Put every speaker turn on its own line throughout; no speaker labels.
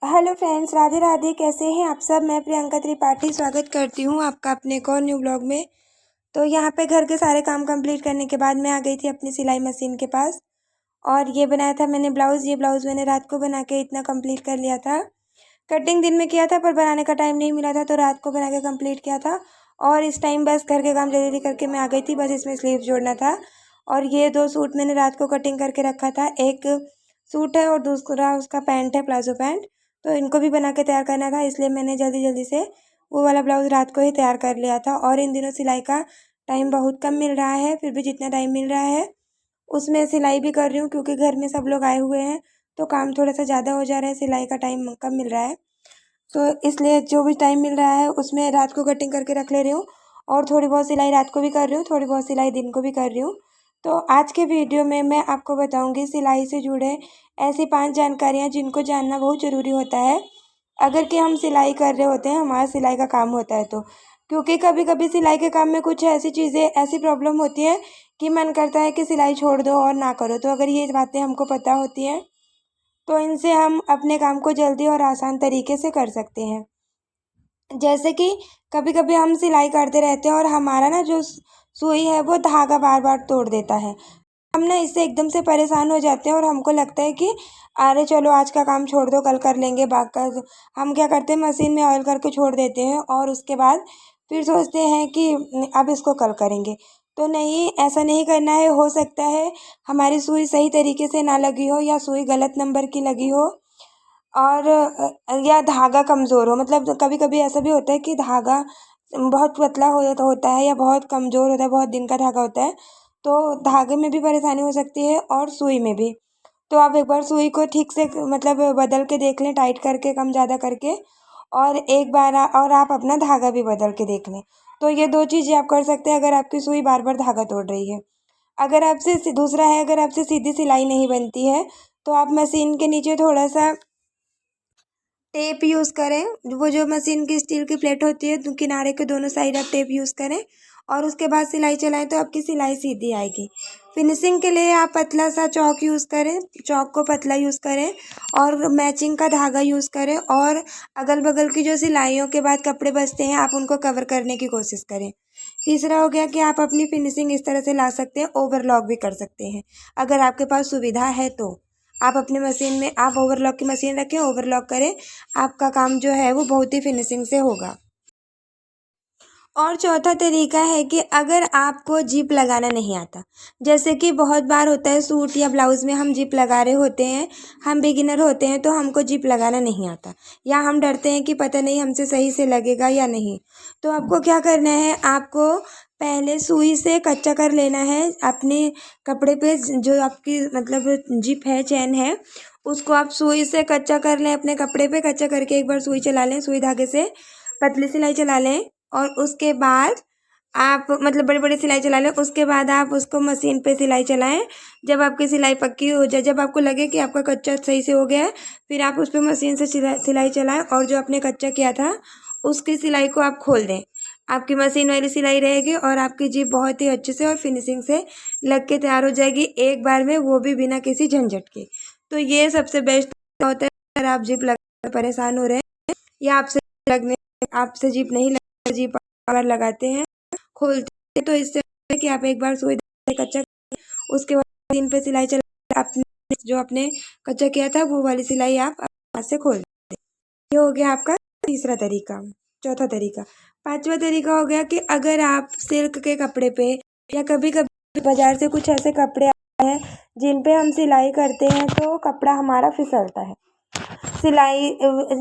Hello friends, Radhe Radhe. कैसे हैं आप सब। मैं प्रियंका त्रिपाठी स्वागत करती हूँ आपका अपने एक और न्यू ब्लॉग में। तो यहाँ पे घर के सारे काम कंप्लीट करने के बाद मैं आ गई थी अपनी सिलाई मशीन के पास और ये बनाया था मैंने ब्लाउज़। ये ब्लाउज़ मैंने रात को बना के इतना कंप्लीट कर लिया था। कटिंग दिन में किया था पर बनाने का टाइम नहीं मिला था तो रात को बना के कंप्लीट किया था। और इस टाइम बस घर के काम जल्दी जल्दी करके मैं आ गई थी। बस इसमें स्लीव जोड़ना था। और ये 2 सूट मैंने रात को कटिंग करके रखा था। एक सूट है और दूसरा उसका पैंट है, प्लाजो पैंट। तो इनको भी बना के तैयार करना था, इसलिए मैंने जल्दी जल्दी से वो वाला ब्लाउज़ रात को ही तैयार कर लिया था। और इन दिनों सिलाई का टाइम बहुत कम मिल रहा है, फिर भी जितना टाइम मिल रहा है उसमें सिलाई भी कर रही हूँ क्योंकि घर में सब लोग आए हुए हैं तो काम थोड़ा सा ज़्यादा हो जा रहा है। सिलाई का टाइम कम मिल रहा है तो इसलिए जो भी टाइम मिल रहा है उसमें रात को कटिंग करके रख ले रही हूँ। और थोड़ी बहुत सिलाई रात को भी कर रही हूँ, थोड़ी बहुत सिलाई दिन को भी कर रही हूँ। तो आज के वीडियो में मैं आपको बताऊंगी सिलाई से जुड़े ऐसी 5 जानकारियाँ जिनको जानना बहुत ज़रूरी होता है अगर कि हम सिलाई कर रहे होते हैं, हमारा सिलाई का काम होता है तो। क्योंकि कभी कभी सिलाई के काम में कुछ ऐसी चीज़ें, ऐसी प्रॉब्लम होती है कि मन करता है कि सिलाई छोड़ दो और ना करो। तो अगर ये बातें हमको पता होती हैं तो इनसे हम अपने काम को जल्दी और आसान तरीके से कर सकते हैं। जैसे कि कभी कभी हम सिलाई करते रहते हैं और हमारा ना जो सुई है वो धागा बार बार तोड़ देता है। हम ना इससे एकदम से परेशान हो जाते हैं और हमको लगता है कि अरे चलो आज का काम छोड़ दो, कल कर लेंगे। बाकी हम क्या करते हैं, मशीन में ऑयल करके छोड़ देते हैं और उसके बाद फिर सोचते हैं कि अब इसको कल करेंगे। तो नहीं, ऐसा नहीं करना है। हो सकता है हमारी सुई सही तरीके से ना लगी हो या सुई गलत नंबर की लगी हो और या धागा कमज़ोर हो। मतलब कभी कभी ऐसा भी होता है कि धागा बहुत पतला होता है या बहुत कमज़ोर होता है, बहुत दिन का धागा होता है तो धागे में भी परेशानी हो सकती है और सुई में भी। तो आप एक बार सुई को ठीक से मतलब बदल के देख लें, टाइट करके, कम ज़्यादा करके। और एक बार और आप अपना धागा भी बदल के देख लें। तो ये 2 चीज़ें आप कर सकते हैं अगर आपकी सुई बार बार धागा तोड़ रही है। अगर आपसे दूसरा है, अगर आपसे सीधी सिलाई नहीं बनती है तो आप मशीन के नीचे थोड़ा सा टेप यूज़ करें। वो जो मशीन की स्टील की प्लेट होती है तो किनारे के दोनों साइड आप टेप यूज़ करें और उसके बाद सिलाई चलाएं तो आपकी सिलाई सीधी आएगी। फिनिशिंग के लिए आप पतला सा चौक यूज़ करें, चौक को पतला यूज़ करें और मैचिंग का धागा यूज़ करें। और अगल बगल की जो सिलाइयों के बाद कपड़े बचते हैं आप उनको कवर करने की कोशिश करें। तीसरा हो गया कि आप अपनी फिनिशिंग इस तरह से ला सकते हैं, ओवरलॉक भी कर सकते हैं अगर आपके पास सुविधा है तो। आप अपने मशीन में आप ओवरलॉक की मशीन रखें, ओवरलॉक करें, आपका काम जो है वो बहुत ही फिनिशिंग से होगा। और चौथा तरीका है कि अगर आपको जिप लगाना नहीं आता, जैसे कि बहुत बार होता है सूट या ब्लाउज़ में हम जिप लगा रहे होते हैं, हम बिगिनर होते हैं तो हमको जिप लगाना नहीं आता या हम डरते हैं कि पता नहीं हमसे सही से लगेगा या नहीं। तो आपको क्या करना है, आपको पहले सुई से कच्चा कर लेना है अपने कपड़े पे। जो आपकी मतलब जिप है, चैन है, उसको आप सुई से कच्चा कर लें। अपने कपड़े पे कच्चा करके एक बार सुई चला लें, सुई धागे से पतली सिलाई चला लें और उसके बाद आप मतलब बड़ी बड़ी सिलाई चला लें। उसके बाद आप उसको मशीन पे सिलाई चलाएं। जब आपकी सिलाई पक्की हो जाए, जब आपको लगे कि आपका कच्चा सही से हो गया है, फिर आप उस पर मशीन से सिलाई चलाएं और जो आपने कच्चा किया था उसकी सिलाई को आप खोल दें। आपकी मशीन वाली सिलाई रहेगी और आपकी जीप बहुत ही अच्छे से और फिनिशिंग से लग के तैयार हो जाएगी एक बार में, वो भी बिना किसी झंझट के। तो ये सबसे बेस्ट होता है अगर आप जीप लगा परेशान हो रहे हैं या आपसे लगने आपसे जीप नहीं लग, जीप अगर लगाते हैं, खोलते हैं, तो इससे होता है कि आप एक बार सुई कच्चा, उसके बाद मशीन पे सिलाई चला, आपने जो आपने कच्चा किया था वो वाली सिलाई आप हाथ से खोल दें। ये हो गया आपका तीसरा तरीका। चौथा तरीका। पांचवा तरीका हो गया कि अगर आप सिल्क के कपड़े पे या कभी कभी बाजार से कुछ ऐसे कपड़े आते हैं जिन पे हम सिलाई करते हैं तो कपड़ा हमारा फिसलता है, सिलाई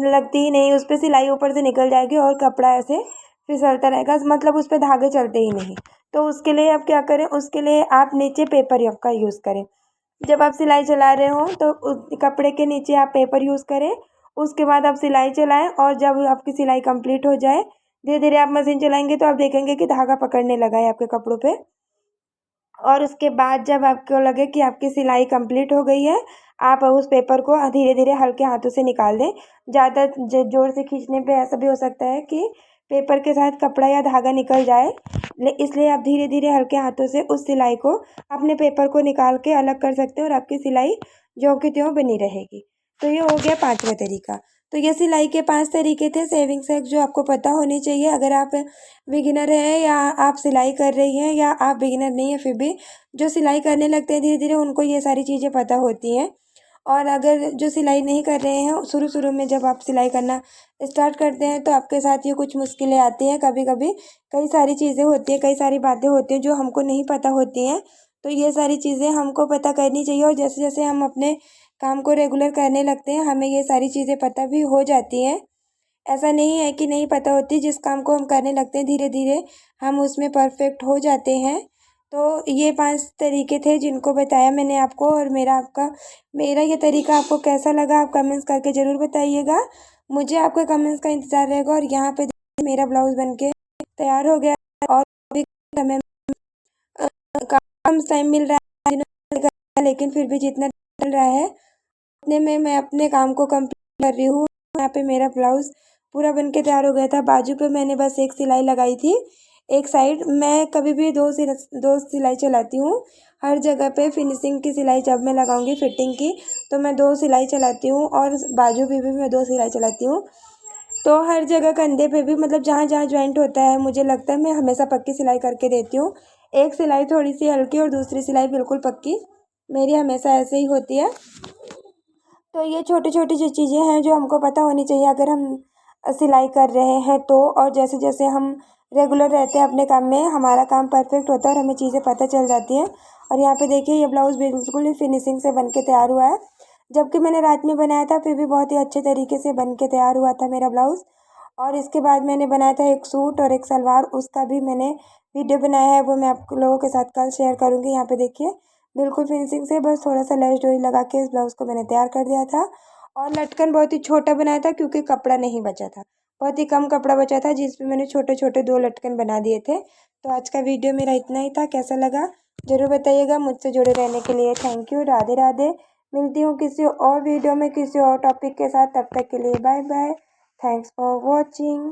लगती ही नहीं, उस पर सिलाई ऊपर से निकल जाएगी और कपड़ा ऐसे फिसलता रहेगा, मतलब उस पर धागे चलते ही नहीं। तो उसके लिए आप क्या करें, उसके लिए आप नीचे पेपर का यूज़ करें। जब आप सिलाई चला रहे हो तो उस कपड़े के नीचे आप पेपर यूज़ करें। उसके बाद आप सिलाई चलाएं और जब आपकी सिलाई कंप्लीट हो जाए, धीरे धीरे आप मशीन चलाएंगे तो आप देखेंगे कि धागा पकड़ने लगा है आपके कपड़ों पे। और उसके बाद जब आपको लगे कि आपकी सिलाई कंप्लीट हो गई है, आप उस पेपर को धीरे धीरे हल्के हाथों से निकाल दें। ज़्यादा ज़ोर से खींचने पे ऐसा भी हो सकता है कि पेपर के साथ कपड़ा या धागा निकल जाए, इसलिए आप धीरे धीरे हल्के हाथों से उस सिलाई को अपने पेपर को निकाल के अलग कर सकते हैं और आपकी सिलाई ज्यों की त्यों बनी रहेगी। तो ये हो गया 5वां तरीका। तो ये सिलाई के 5 तरीके थे सेविंग्स हैक जो आपको पता होने चाहिए अगर आप बिगिनर हैं या आप सिलाई कर रही हैं या आप बिगिनर नहीं है फिर भी जो सिलाई करने लगते हैं धीरे धीरे उनको ये सारी चीज़ें पता होती हैं। और अगर जो सिलाई नहीं कर रहे हैं शुरू शुरू में जब आप सिलाई करना स्टार्ट करते हैं तो आपके साथ ये कुछ मुश्किलें आती हैं कभी कभी। कई सारी चीज़ें होती हैं, कई सारी बातें होती हैं जो हमको नहीं पता होती हैं। तो ये सारी चीज़ें हमको पता करनी चाहिए और जैसे जैसे हम अपने काम को रेगुलर करने लगते हैं हमें ये सारी चीज़ें पता भी हो जाती हैं। ऐसा नहीं है कि नहीं पता होती, जिस काम को हम करने लगते हैं धीरे धीरे हम उसमें परफेक्ट हो जाते हैं। तो ये 5 तरीके थे जिनको बताया मैंने आपको और मेरा ये तरीका आपको कैसा लगा आप कमेंट्स करके ज़रूर बताइएगा। मुझे आपके कमेंट्स का इंतज़ार रहेगा। और यहाँ पे देखिए मेरा ब्लाउज़ बनके तैयार हो गया और भी समय कम टाइम मिल रहा है लेकिन फिर भी जितना मिल रहा है उतने में मैं अपने काम को कंप्लीट कर रही हूँ। यहाँ पे मेरा ब्लाउज़ पूरा बन के तैयार हो गया था। बाजू पे मैंने बस एक सिलाई लगाई थी एक साइड। मैं कभी भी दो सिलाई चलाती हूँ हर जगह पे। फिनिशिंग की सिलाई जब मैं लगाऊंगी फिटिंग की तो मैं 2 सिलाई चलाती हूँ और बाजू पे भी मैं 2 सिलाई चलाती हूँ। तो हर जगह कंधे पे भी मतलब जहाँ जहाँ जॉइंट होता है मुझे लगता है मैं हमेशा पक्की सिलाई करके देती हूँ। एक सिलाई थोड़ी सी हल्की और दूसरी सिलाई बिल्कुल पक्की, मेरी हमेशा ऐसे ही होती है। तो ये छोटी छोटी जो चीज़ें हैं जो हमको पता होनी चाहिए अगर हम सिलाई कर रहे हैं तो। और जैसे जैसे हम रेगुलर रहते हैं अपने काम में हमारा काम परफेक्ट होता है और हमें चीज़ें पता चल जाती हैं। और यहाँ पे देखिए ये ब्लाउज़ बिल्कुल ही फिनिशिंग से बन के तैयार हुआ है। जबकि मैंने रात में बनाया था फिर भी बहुत ही अच्छे तरीके से बन के तैयार हुआ था मेरा ब्लाउज़। और इसके बाद मैंने बनाया था एक सूट और एक सलवार, उसका भी मैंने वीडियो बनाया है वो मैं आप लोगों के साथ कल शेयर करूँगी। यहाँ पे देखिए बिल्कुल फिनिशिंग से बस थोड़ा सा लेस डोरी लगा के इस ब्लाउज़ को मैंने तैयार कर दिया था। और लटकन बहुत ही छोटा बनाया था क्योंकि कपड़ा नहीं बचा था, बहुत ही कम कपड़ा बचा था जिसमें मैंने छोटे छोटे 2 लटकन बना दिए थे। तो आज का वीडियो मेरा इतना ही था, कैसा लगा ज़रूर बताइएगा। मुझसे जुड़े रहने के लिए थैंक यू। राधे राधे। मिलती हूँ किसी और वीडियो में किसी और टॉपिक के साथ, तब तक के लिए bye bye. Thanks for watching.